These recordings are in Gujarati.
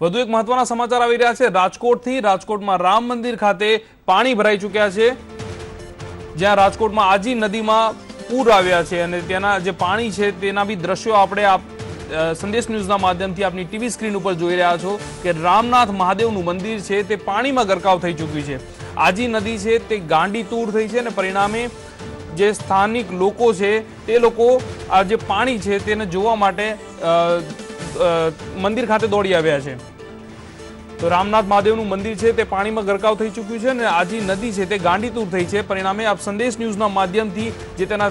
વધુ એક મહત્વના સમાચાર આવી રહ્યા છે રાજકોટથી। રાજકોટમાં રામ મંદિર ખાતે પાણી ભરાઈ ચૂક્યા છે, જ્યાં રાજકોટમાં આજી નદીમાં પૂર આવ્યા છે અને તેના જે પાણી છે તેના બી દ્રશ્યો આપણે સંદેશ ન્યૂઝના માધ્યમથી આપની ટીવી સ્ક્રીન ઉપર જોઈ રહ્યા છો કે રામનાથ મહાદેવનું મંદિર છે તે પાણીમાં ગરકાવ થઈ ચૂક્યું છે। આજી નદી છે તે ગાંડી તૂર થઈ છે અને પરિણામે જે સ્થાનિક લોકો છે તે લોકો આ જે પાણી છે તેને જોવા માટે મંદિર ખાતે દોડી આવ્યા છે। તો રામનાથ મહાદેવનું મંદિર છે તે પાણીમાં ગરકાવ થઈ ચૂક્યું છે અને આજી નદી છે તે ગાંડીતુર થઈ છે। પરિણામે આપ સંદેશ ન્યૂઝના માધ્યમથી જે તેના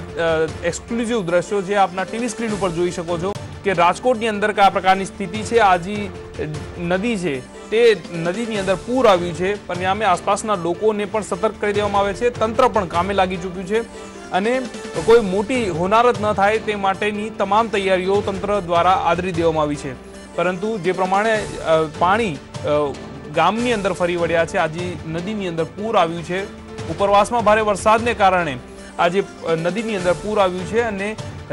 એક્સક્લુઝિવ દ્રશ્યો છે આપના ટીવી સ્ક્રીન ઉપર જોઈ શકો છો કે રાજકોટની અંદર કયા પ્રકારની સ્થિતિ છે। આજી નદી છે તે નદીની અંદર પૂર આવ્યું છે, પરિણામે આસપાસના લોકોને પણ સતર્ક કરી દેવામાં આવે છે। તંત્ર પણ કામે લાગી ચૂક્યું છે અને કોઈ મોટી હોનારત ન થાય તે માટેની તમામ તૈયારીઓ તંત્ર દ્વારા આદરી દેવામાં આવી છે। પરંતુ જે પ્રમાણે પાણી ગામની અંદર ફરી વળ્યા છે, આજી નદીની અંદર પૂર આવ્યું છે, ઉપરવાસમાં ભારે વરસાદને કારણે આજે નદીની અંદર પૂર આવ્યું છે અને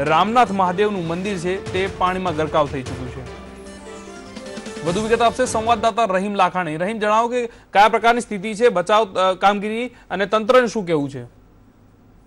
રામનાથ મહાદેવનું મંદિર છે તે પાણીમાં ગરકાવ થઈ ચૂક્યું છે। વધુ વિગત આપશે સંવાદદાતા રહીમ લાખાણી। રહીમ, જણાવો કે કયા પ્રકારની સ્થિતિ છે, બચાવ કામગીરી અને તંત્રને શું કહેવું છે?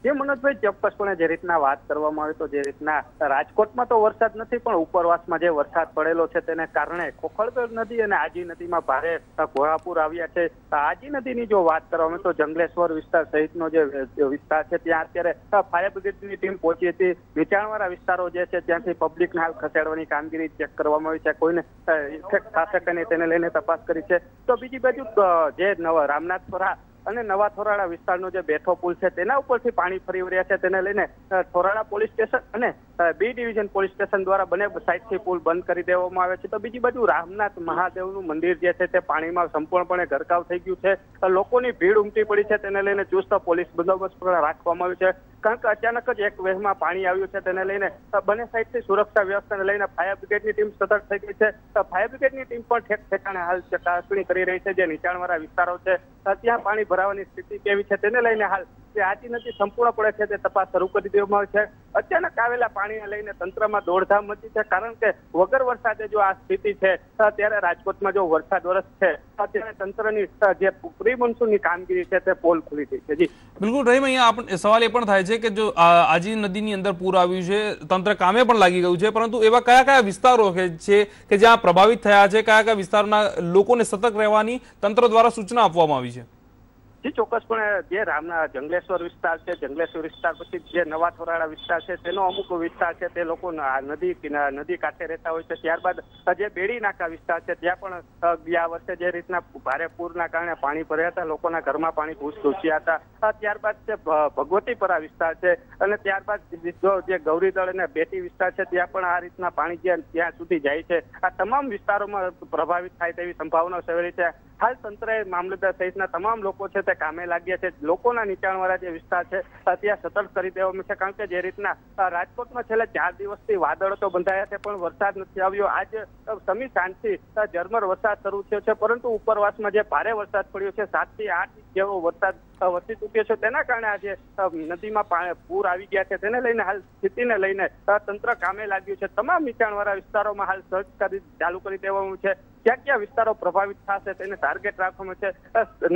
મનોજભાઈ, ચોક્કસપણે જે રીતના વાત કરવામાં આવે તો જે રીતના રાજકોટમાં તો વરસાદ નથી પણ ઉપરવાસમાં જે વરસાદ પડેલો છે તેને કારણે ખોખલબેલ નદી અને આજી નદીમાં ભારે ઘોડાપૂર આવ્યા છે। આજી નદીની જો વાત કરવામાં તો જંગલેશ્વર વિસ્તાર સહિતનો જે વિસ્તાર છે ત્યાં અત્યારે ફાયર બ્રિગેડની ટીમ પહોંચી હતી। નીચાણવાળા વિસ્તારો જે છે ત્યાંથી પબ્લિકને હાલ ખસેડવાની કામગીરી ચેક કરવામાં આવી છે, કોઈને ઇફેક્ટ થશે કે નહીં તેને લઈને તપાસ કરી છે। તો બીજી બાજુ જે રામનાથપુરા અને નવા થોરાળા વિસ્તારનો જે બેઠો પુલ છે તેના ઉપરથી પાણી ફરી વળ્યા છે, તેને લઈને થોરાળા પોલીસ સ્ટેશન અને બી ડિવિઝન પોલીસ સ્ટેશન દ્વારા બંને સાઈડથી પુલ બંધ કરી દેવામાં આવે છે। તો બીજી બાજુ રામનાથ મહાદેવનું મંદિર જે છે તે પાણીમાં સંપૂર્ણપણે ગરકાવ થઈ ગયું છે। લોકોની ભીડ ઉમટી પડી છે, તેને લઈને ચુસ્ત પોલીસ બંદોબસ્ત રાખવામાં આવ્યો છે, કારણ કે અચાનક જ એક વેહમાં પાણી આવ્યું છે તેને લઈને બંને સાઈડથી સુરક્ષા વ્યવસ્થાને લઈને ફાયર બ્રિગેડની ટીમ સતર્ક થઈ ગઈ છે। ફાયર બ્રિગેડની ટીમ પણ ઠેક ઠેકાણે હાલ ચકાસણી કરી રહી છે। જે નીચાણવાળા વિસ્તારો છે ત્યાં પાણી ભરાવાની સ્થિતિ કેવી છે તેને લઈને હાલ જે આજી નદી સંપૂર્ણપણે છે તે તપાસ શરૂ કરી દેવામાં આવી છે। અચાનક આવેલા પાણીને લઈને તંત્રમાં દોડધામ મચી છે, કારણ કે વગર વરસાદે જો આ સ્થિતિ છે ત્યારે રાજકોટમાં જો વરસાદ વરસશે ત્યારે તંત્રની જે પ્રી મોન્સૂનની કામગીરી છે તે પોલ ખુલી ગઈ છે। જી બિલકુલ રહીમ, અહીંયા સવાલ એ પણ થાય છે કે જો આજી નદીની અંદર પૂર આવ્યું છે, તંત્ર કામે પણ લાગી ગયું છે, પરંતુ એવા કયા કયા વિસ્તારો છે કે જ્યાં પ્રભાવિત થયા છે, કયા કયા વિસ્તારના લોકોને સતર્ક રહેવાની તંત્ર દ્વારા સૂચના આપવામાં આવી છે? જી ચોક્કસપણે જે રામના જંગલેશ્વર વિસ્તાર છે, જંગલેશ્વર વિસ્તાર પછી જે નવા થોરાળા વિસ્તાર છે તેનો અમુક વિસ્તાર છે તે લોકો નદી કાંઠે રહેતા હોય છે। ત્યારબાદ જે બેડી નાકા વિસ્તાર છે ત્યાં પણ ગયા વર્ષે જે રીતના ભારે પૂરના કારણે પાણી ભર્યા હતા, લોકોના ઘરમાં પાણી ઘૂસ્યા હતા। ત્યારબાદ જે ભગવતીપરા વિસ્તાર છે અને ત્યારબાદ જે ગૌરીદળ અને બેટી વિસ્તાર છે ત્યાં પણ આ રીતના પાણી ત્યાં સુધી જાય છે। આ તમામ વિસ્તારોમાં પ્રભાવિત થાય તેવી સંભાવના સેવેલી છે। હાલ તંત્રએ મામલતદાર સહિતના તમામ લોકો છે તે કામે લાગ્યા છે। લોકોના નીચાણવાળા જે વિસ્તાર છે ત્યાં સતર્ક કરી દેવામાં છે, કારણ કે જે રીતના રાજકોટમાં છેલ્લા 4 દિવસથી વાદળો તો બંધાયા છે પણ વરસાદ નથી આવ્યો। આજ સમી સાંજથી ઝરમર વરસાદ શરૂ થયો છે, પરંતુ ઉપરવાસમાં જે ભારે વરસાદ પડ્યો છે 7 થી 8 ઇંચ જેવો વરસાદ વરસી ચૂક્યો છે, તેના કારણે આજે નદીમાં પૂર આવી ગયા છે। તેને લઈને હાલ સ્થિતિને લઈને તંત્ર કામે લાગ્યું છે। તમામ નીચાણવાળા વિસ્તારોમાં હાલ સર્ચ ચાલુ કરી દેવાનું છે। ક્યાં ક્યાં વિસ્તારો પ્રભાવિત થશે તેને ટાર્ગેટ રાખવામાં છે।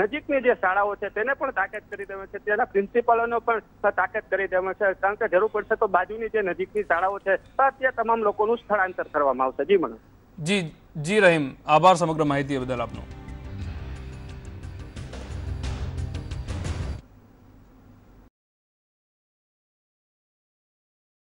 નજીકની જે શાળાઓ છે તેને પણ તાકીદ કરી દેવામાં છે, તેના પ્રિન્સિપાલોનો પણ તાકીદ કરી દેવામાં છે, કારણ કે જરૂર પડશે તો બાજુની જે નજીકની શાળાઓ છે ત્યાં તમામ લોકોનું સ્થળાંતર કરવામાં આવશે। જી મનોજ। જી રહીમ, આભાર સમગ્ર માહિતી બદલ આપનો।